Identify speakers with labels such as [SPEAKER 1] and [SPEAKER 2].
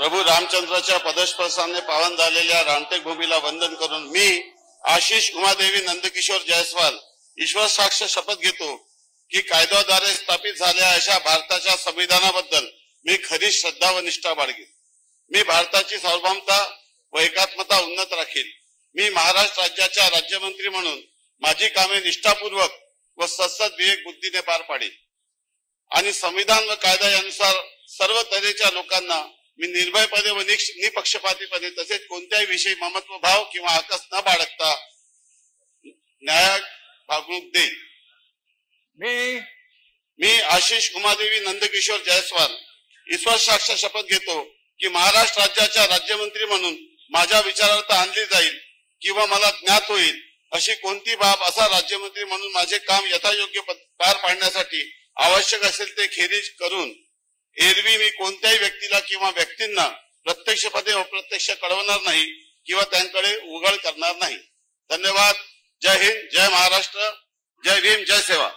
[SPEAKER 1] प्रभू रामचंद्राच्या पदस्पर्शाने पावन झालेल्या रामटेक भूमीला वंदन करून मी आशिष उमादेवी नंदकिशोर जयस्वाल ईश्वर साक्ष शपथ घेतो की कायद्याद्वारे स्थापित झालेल्या अशा भारताच्या संविधानाबद्दल मी खरी श्रद्धा व निष्ठा बाळगेन। मी भारताची सार्वभौमता व एकात्मता उन्नत राखील। मी महाराष्ट्र राज्याच्या राज्यमंत्री म्हणून माझी कामे निष्ठापूर्वक व सत्सद विवेक बुद्धीने पार पाडेल आणि संविधान व कायदा यानुसार सर्व तऱ्हेच्या लोकांना मी निर्भयपणे व निपक्षपातीपणे तसेच कोणत्याही विषयी ममत्व भाव किंवा आकस न बाळगता न्यायिक वागणूक देईल। मी आशिष उमादेवी नंदकिशोर जयस्वाल ईश्वर साक्ष शपथ घेतो की महाराष्ट्र राज्याच्या राज्यमंत्री म्हणून माझ्या विचारार्थ आणली जाईल किंवा मला ज्ञात होईल अशी कोणती बाब असा राज्यमंत्री म्हणून माझे काम यथायोग्य पार पाडण्यासाठी आवश्यक असेल ते खेरीज करून एरवी मी कोणत्याही व्यक्तीला किंवा व्यक्तींना प्रत्यक्षपणे अप्रत्यक्ष कळवणार नाही किंवा त्यांकडे उघड करणार नाही। धन्यवाद। जय हिंद, जय महाराष्ट्र, जय भीम, जय सेवा।